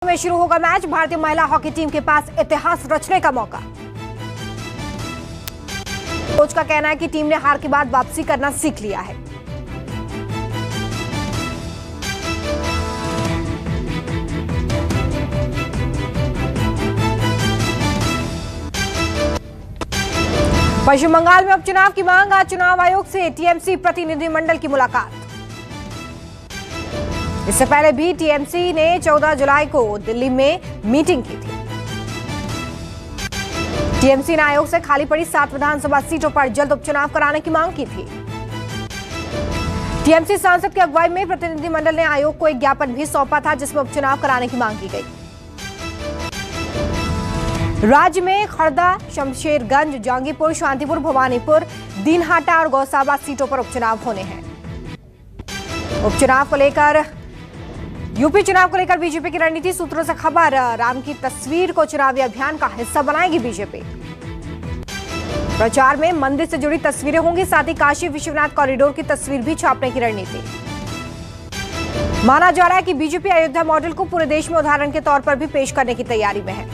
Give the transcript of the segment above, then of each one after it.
में शुरू होगा मैच। भारतीय महिला हॉकी टीम के पास इतिहास रचने का मौका। कोच का कहना है कि टीम ने हार के बाद वापसी करना सीख लिया है। पश्चिम बंगाल में उपचुनाव की मांग। आज चुनाव आयोग से टीएमसी प्रतिनिधिमंडल की मुलाकात। इससे पहले भी टीएमसी ने 14 जुलाई को दिल्ली में मीटिंग की थी। टीएमसी ने आयोग से खाली पड़ी 7 विधानसभा सीटों पर जल्द उपचुनाव कराने की मांग की थी। टीएमसी सांसद की अगुवाई में प्रतिनिधिमंडल ने आयोग को एक ज्ञापन भी सौंपा था, जिसमें उपचुनाव कराने की मांग की गई। राज्य में खड़दा, शमशेरगंज, जंगीपुर, शांतिपुर, भवानीपुर, दीनहाटा और गौसाबा सीटों पर उपचुनाव होने हैं। यूपी चुनाव को लेकर बीजेपी की रणनीति। सूत्रों से खबर, राम की तस्वीर को चुनावी अभियान का हिस्सा बनाएगी बीजेपी। प्रचार में मंदिर से जुड़ी तस्वीरें होंगी, साथ ही काशी विश्वनाथ कॉरिडोर की तस्वीर भी छापने की रणनीति। माना जा रहा है कि बीजेपी अयोध्या मॉडल को पूरे देश में उदाहरण के तौर पर भी पेश करने की तैयारी में है।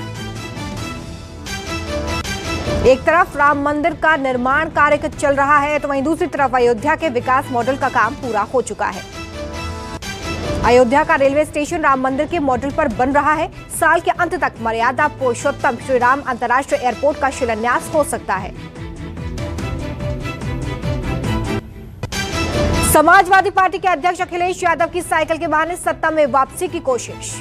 एक तरफ राम मंदिर का निर्माण कार्य चल रहा है, तो वहीं दूसरी तरफ अयोध्या के विकास मॉडल का काम पूरा हो चुका है। अयोध्या का रेलवे स्टेशन राम मंदिर के मॉडल पर बन रहा है। साल के अंत तक मर्यादा पुरुषोत्तम श्री राम अंतर्राष्ट्रीय एयरपोर्ट का शिलान्यास हो सकता है। समाजवादी पार्टी के अध्यक्ष अखिलेश यादव की साइकिल के बहाने सत्ता में वापसी की कोशिश।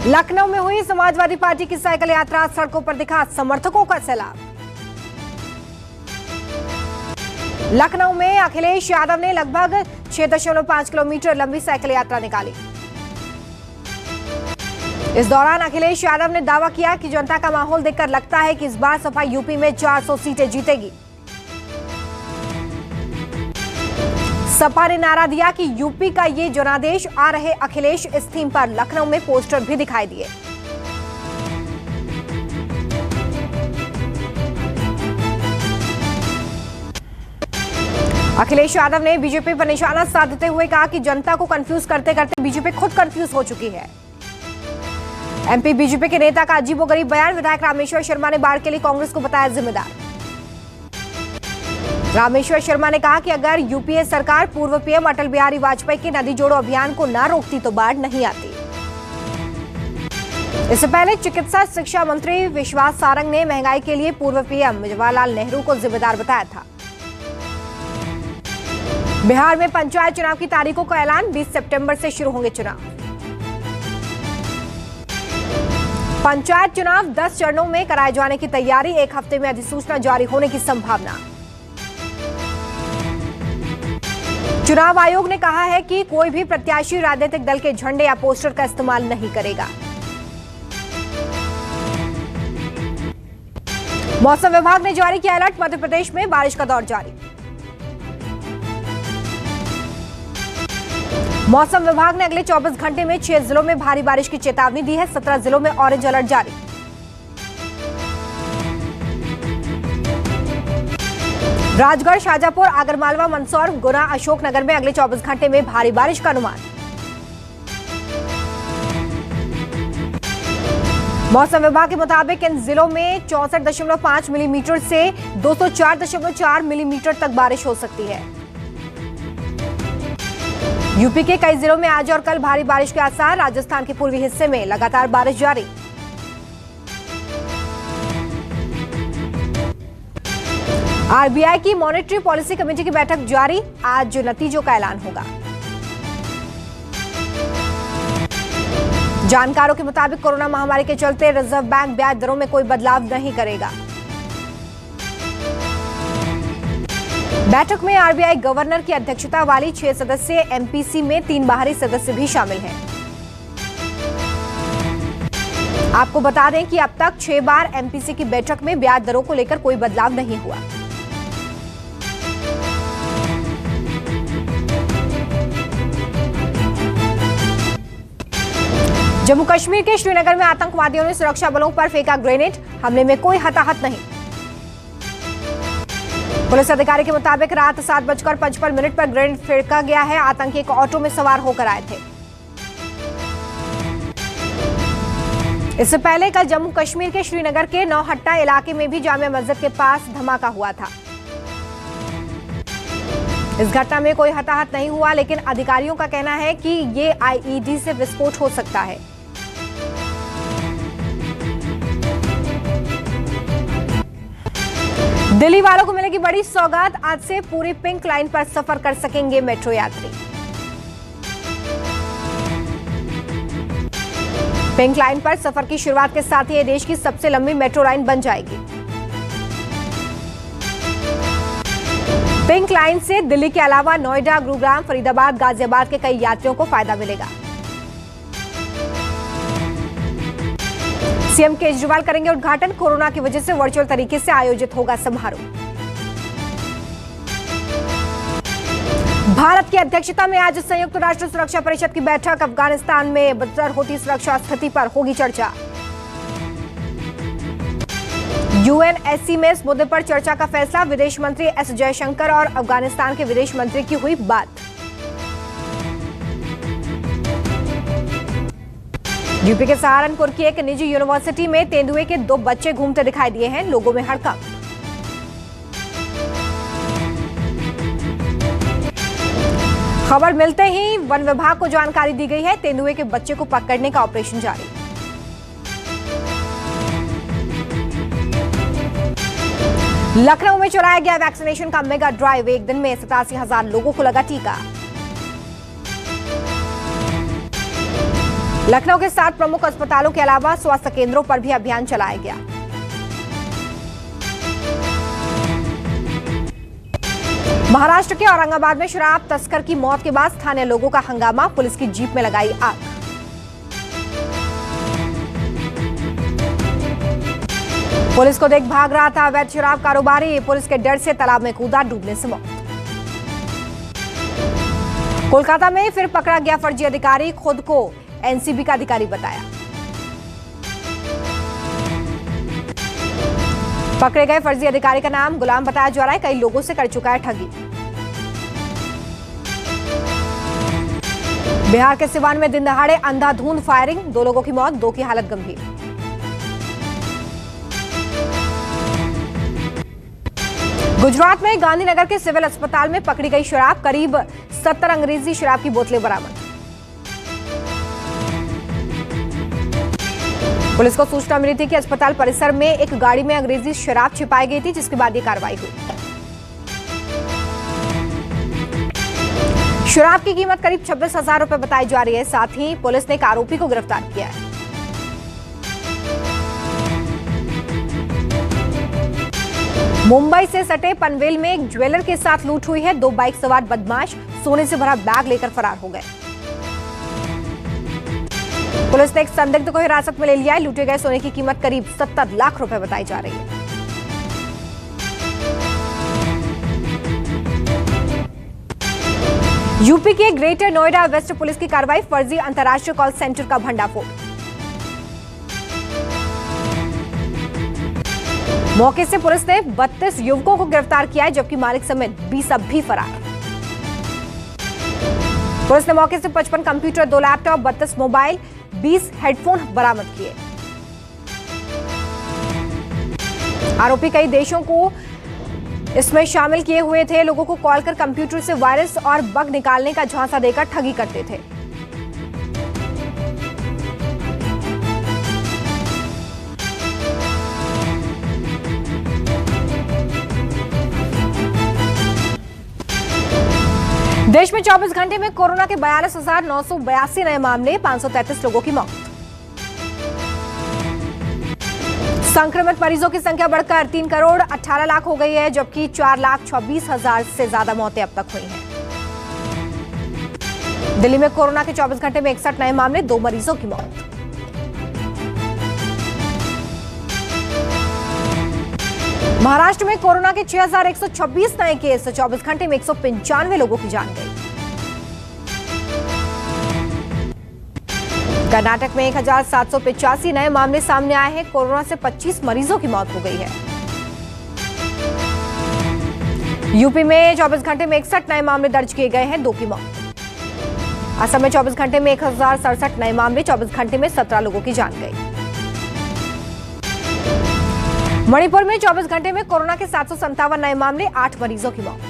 लखनऊ में हुई समाजवादी पार्टी की साइकिल यात्रा। सड़कों पर दिखा समर्थकों का सैलाब। लखनऊ में अखिलेश यादव ने लगभग 6.5 किलोमीटर लंबी साइकिल यात्रा निकाली। इस दौरान अखिलेश यादव ने दावा किया कि जनता का माहौल देखकर लगता है कि इस बार सपा यूपी में 400 सीटें जीतेगी। सपा ने नारा दिया कि यूपी का ये जनादेश आ रहे अखिलेश। इस थीम पर लखनऊ में पोस्टर भी दिखाई दिए। अखिलेश यादव ने बीजेपी पर निशाना साधते हुए कहा कि जनता को कंफ्यूज करते करते बीजेपी खुद कंफ्यूज हो चुकी है। एमपी बीजेपी के नेता का अजीबोगरीब बयान। विधायक रामेश्वर शर्मा ने बाढ़ के लिए कांग्रेस को बताया जिम्मेदार। रामेश्वर शर्मा ने कहा कि अगर यूपीए सरकार पूर्व पीएम अटल बिहारी वाजपेयी के नदी जोड़ो अभियान को न रोकती तो बाढ़ नहीं आती। इससे पहले चिकित्सा शिक्षा मंत्री विश्वास सारंग ने महंगाई के लिए पूर्व पीएम जवाहरलाल नेहरू को जिम्मेदार बताया था। बिहार में पंचायत चुनाव की तारीखों का ऐलान। 20 सितंबर से शुरू होंगे चुनाव। पंचायत चुनाव 10 चरणों में कराए जाने की तैयारी। 1 हफ्ते में अधिसूचना जारी होने की संभावना। चुनाव आयोग ने कहा है कि कोई भी प्रत्याशी राजनीतिक दल के झंडे या पोस्टर का इस्तेमाल नहीं करेगा। मौसम विभाग ने जारी किया अलर्ट। मध्य प्रदेश में बारिश का दौर जारी। मौसम विभाग ने अगले 24 घंटे में 6 जिलों में भारी बारिश की चेतावनी दी है। 17 जिलों में ऑरेंज अलर्ट जारी। राजगढ़, शाजापुर, आगरमालवा, मंदसौर, गुना, अशोकनगर में अगले 24 घंटे में भारी बारिश का अनुमान। मौसम विभाग के मुताबिक इन जिलों में 64.5 मिलीमीटर से 204.4 मिलीमीटर तक बारिश हो सकती है। यूपी के कई जिलों में आज और कल भारी बारिश के आसार। राजस्थान के पूर्वी हिस्से में लगातार बारिश जारी। आरबीआई की मॉनेटरी पॉलिसी कमेटी की बैठक जारी। आज नतीजों का ऐलान होगा। जानकारों के मुताबिक कोरोना महामारी के चलते रिजर्व बैंक ब्याज दरों में कोई बदलाव नहीं करेगा। बैठक में आरबीआई गवर्नर की अध्यक्षता वाली 6 सदस्यीय एमपीसी में 3 बाहरी सदस्य भी शामिल हैं। आपको बता दें कि अब तक 6 बार एमपीसी की बैठक में ब्याज दरों को लेकर कोई बदलाव नहीं हुआ। जम्मू कश्मीर के श्रीनगर में आतंकवादियों ने सुरक्षा बलों पर फेंका ग्रेनेड। हमले में कोई हताहत नहीं। पुलिस अधिकारी के मुताबिक रात 7:55 पर ग्रेनेड फेंका गया है। आतंकी एक ऑटो में सवार होकर आए थे। इससे पहले कल जम्मू कश्मीर के श्रीनगर के नौहट्टा इलाके में भी जामिया मस्जिद के पास धमाका हुआ था। इस घटना में कोई हताहत नहीं हुआ, लेकिन अधिकारियों का कहना है कि ये आईईडी से विस्फोट हो सकता है। दिल्ली वालों को मिलेगी बड़ी सौगात, आज से पूरी पिंक लाइन पर सफर कर सकेंगे मेट्रो यात्री। पिंक लाइन पर सफर की शुरुआत के साथ ही ये देश की सबसे लंबी मेट्रो लाइन बन जाएगी। पिंक लाइन से दिल्ली के अलावा नोएडा, गुरुग्राम, फरीदाबाद, गाजियाबाद के कई यात्रियों को फायदा मिलेगा। सीएम केजरीवाल करेंगे उद्घाटन, कोरोना की वजह से वर्चुअल तरीके से आयोजित होगा समारोह। भारत की अध्यक्षता में आज संयुक्त राष्ट्र सुरक्षा परिषद की बैठक, अफगानिस्तान में बदतर होती सुरक्षा स्थिति पर होगी चर्चा। यूएनएससी में इस मुद्दे पर चर्चा का फैसला, विदेश मंत्री एस जयशंकर और अफगानिस्तान के विदेश मंत्री की हुई बात। यूपी के सहारनपुर की एक निजी यूनिवर्सिटी में तेंदुए के 2 बच्चे घूमते दिखाई दिए हैं, लोगों में हड़कंप। खबर मिलते ही वन विभाग को जानकारी दी गई है, तेंदुए के बच्चे को पकड़ने का ऑपरेशन जारी। लखनऊ में चलाया गया वैक्सीनेशन का मेगा ड्राइव, एक दिन में 87,000 लोगों को लगा टीका। लखनऊ के 7 प्रमुख अस्पतालों के अलावा स्वास्थ्य केंद्रों पर भी अभियान चलाया गया। महाराष्ट्र के औरंगाबाद में शराब तस्कर की मौत के बाद स्थानीय लोगों का हंगामा, पुलिस की जीप में लगाई आग। पुलिस को देख भाग रहा था अवैध शराब कारोबारी, पुलिस के डर से तालाब में कूदा, डूबने से मौत। कोलकाता में फिर पकड़ा गया फर्जी अधिकारी, खुद को एनसीबी का अधिकारी बताया। पकड़े गए फर्जी अधिकारी का नाम गुलाम बताया जा रहा है, कई लोगों से कर चुका है ठगी। बिहार के सिवान में दिन दहाड़े अंधाधुंध फायरिंग, 2 लोगों की मौत, 2 की हालत गंभीर। गुजरात में गांधीनगर के सिविल अस्पताल में पकड़ी गई शराब, करीब 70 अंग्रेजी शराब की बोतलें बरामद। पुलिस को सूचना मिली थी कि अस्पताल परिसर में एक गाड़ी में अंग्रेजी शराब छिपाई गई थी, जिसके बाद ये कार्रवाई हुई। शराब की कीमत करीब 26,000 रुपए बताई जा रही है। साथ ही पुलिस ने एक आरोपी को गिरफ्तार किया है। मुंबई से सटे पनवेल में एक ज्वेलर के साथ लूट हुई है, 2 बाइक सवार बदमाश सोने से भरा बैग लेकर फरार हो गए। पुलिस ने एक संदिग्ध को हिरासत में ले लिया है। लूटे गए सोने की कीमत करीब 70 लाख रुपए बताई जा रही है। यूपी के ग्रेटर नोएडा वेस्ट पुलिस की कार्रवाई, फर्जी अंतर्राष्ट्रीय कॉल सेंटर का भंडाफोड़। मौके से पुलिस ने 32 युवकों को गिरफ्तार किया है, जबकि मालिक समेत 20 अब भी फरार। पुलिस ने मौके से 55 कंप्यूटर, 2 लैपटॉप, 32 मोबाइल, 20 हेडफोन बरामद किए। आरोपी कई देशों को इसमें शामिल किए हुए थे, लोगों को कॉल कर कंप्यूटर से वायरस और बग निकालने का झांसा देकर ठगी करते थे। देश में 24 घंटे में कोरोना के 42,982 नए मामले, 533 लोगों की मौत। संक्रमित मरीजों की संख्या बढ़कर 3 करोड़ 18 लाख हो गई है, जबकि 4,24,000 से ज्यादा मौतें अब तक हुई हैं। दिल्ली में कोरोना के 24 घंटे में 61 नए मामले, 2 मरीजों की मौत। महाराष्ट्र में कोरोना के 6,126 नए केस, 24 घंटे में 195 लोगों की जान गई। कर्नाटक में 1,785 नए मामले सामने आए हैं, कोरोना से 25 मरीजों की मौत हो गई है। यूपी में 24 घंटे में 61 नए मामले दर्ज किए गए हैं, 2 की मौत। असम में 24 घंटे में 1,067 नए मामले, 24 घंटे में 17 लोगों की जान गई। मणिपुर में 24 घंटे में कोरोना के 757 नए मामले, 8 मरीजों की मौत।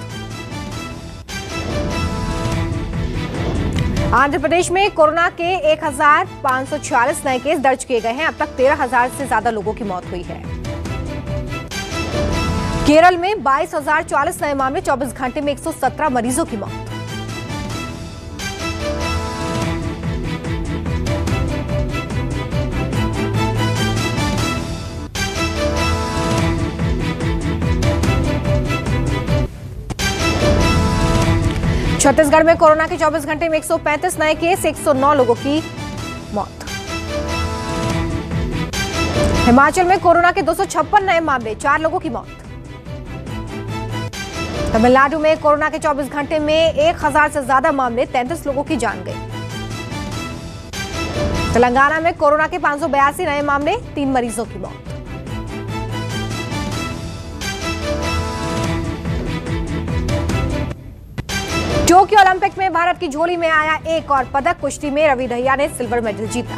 आंध्र प्रदेश में कोरोना के 1546 नए केस दर्ज किए गए हैं। अब तक 13,000 से ज्यादा लोगों की मौत हुई है। केरल में 22,040 नए मामले, 24 घंटे में 117 मरीजों की मौत। छत्तीसगढ़ में कोरोना के 24 घंटे में 135 नए केस, 109 लोगों की मौत। हिमाचल में कोरोना के 256 नए मामले, 4 लोगों की मौत। तमिलनाडु में कोरोना के 24 घंटे में 1000 से ज्यादा मामले, 33 लोगों की जान गई। तेलंगाना में कोरोना के 582 नए मामले, 3 मरीजों की मौत। टोक्यो ओलंपिक में भारत की झोली में आया एक और पदक। कुश्ती में रवि दहिया ने सिल्वर मेडल जीता।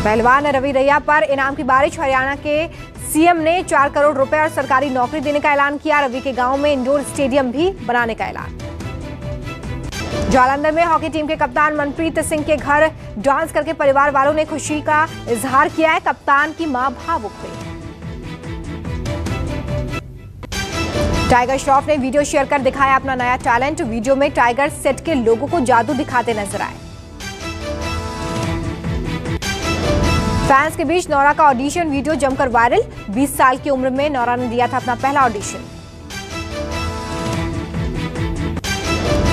पहलवान रवि दहिया पर इनाम की बारिश। हरियाणा के सीएम ने 4 करोड़ रुपए और सरकारी नौकरी देने का ऐलान किया। रवि के गांव में इंडोर स्टेडियम भी बनाने का ऐलान। जालंधर में हॉकी टीम के कप्तान मनप्रीत सिंह के घर डांस करके परिवार वालों ने खुशी का इजहार किया है। कप्तान की मां भावुक हुई। टाइगर श्रॉफ ने वीडियो शेयर कर दिखाया अपना नया टैलेंट। वीडियो में टाइगर सेट के लोगों को जादू दिखाते नजर आए। फैंस के बीच नौरा का ऑडिशन वीडियो जमकर वायरल। 20 साल की उम्र में नौरा ने दिया था अपना पहला ऑडिशन।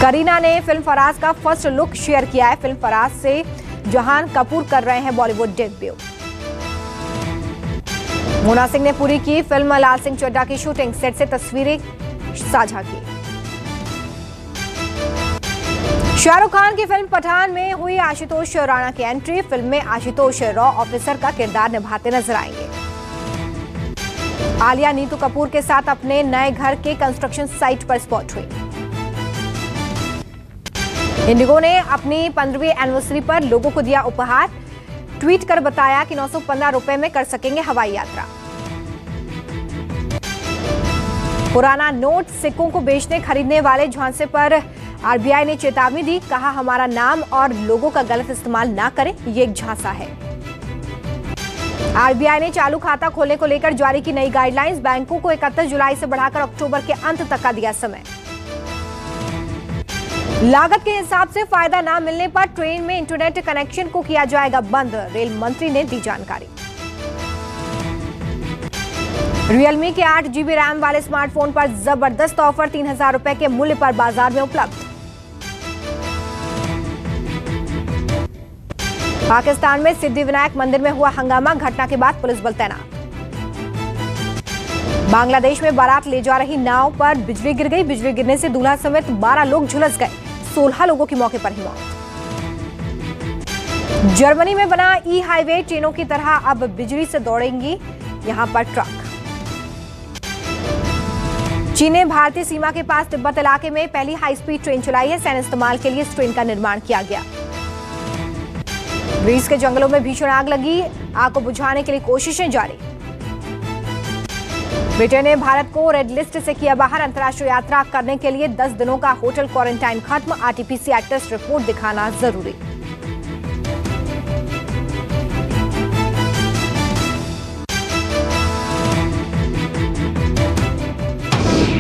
करीना ने फिल्म फराज का फर्स्ट लुक शेयर किया है। फिल्म फराज से जहान कपूर कर रहे हैं बॉलीवुड डेब्यू। मोना सिंह ने पूरी की फिल्म लाल सिंह चड्ढा की शूटिंग। सेट से तस्वीरें साझा की। शाहरुख खान की फिल्म पठान में हुई आशुतोष राणा की एंट्री। फिल्म में आशुतोष रॉ ऑफिसर का किरदार निभाते नजर आएंगे। आलिया नीतू कपूर के साथ अपने नए घर के कंस्ट्रक्शन साइट पर स्पॉट हुई। इंडिगो ने अपनी 15वीं एनिवर्सरी पर लोगों को दिया उपहार। ट्वीट कर बताया कि 915 रुपए में कर सकेंगे हवाई यात्रा। पुराना नोट सिक्कों को बेचने खरीदने वाले झांसे पर आरबीआई ने चेतावनी दी। कहा हमारा नाम और लोगों का गलत इस्तेमाल ना करें, ये एक झांसा है। आरबीआई ने चालू खाता खोलने को लेकर जारी की नई गाइडलाइंस। बैंकों को 31 जुलाई से बढ़ाकर अक्टूबर के अंत तक का दिया समय। लागत के हिसाब से फायदा न मिलने पर ट्रेन में इंटरनेट कनेक्शन को किया जाएगा बंद। रेल मंत्री ने दी जानकारी। रियलमी के 8 GB रैम वाले स्मार्टफोन पर जबरदस्त ऑफर। 3000 रुपए के मूल्य पर बाजार में उपलब्ध। पाकिस्तान में सिद्धिविनायक मंदिर में हुआ हंगामा। घटना के बाद पुलिस बल तैनात। बांग्लादेश में बारात ले जा रही नाव पर बिजली गिर गई। बिजली गिरने से दूल्हा समेत 12 लोग झुलस गए। 16 लोगों की मौके पर ही मौत। जर्मनी में बना ई हाईवे ट्रेनों की तरह अब बिजली से दौड़ेंगी यहां पर ट्रक। चीन ने भारतीय सीमा के पास तिब्बत इलाके में पहली हाई स्पीड ट्रेन चलाई है। सैन्य इस्तेमाल के लिए इस ट्रेन का निर्माण किया गया। ग्रीस के जंगलों में भीषण आग लगी। आग को बुझाने के लिए कोशिशें जारी। ब्रिटेन ने भारत को रेड लिस्ट से किया बाहर। अंतर्राष्ट्रीय यात्रा करने के लिए 10 दिनों का होटल क्वारंटाइन खत्म। आरटी-पीसीआर टेस्ट रिपोर्ट दिखाना जरूरी।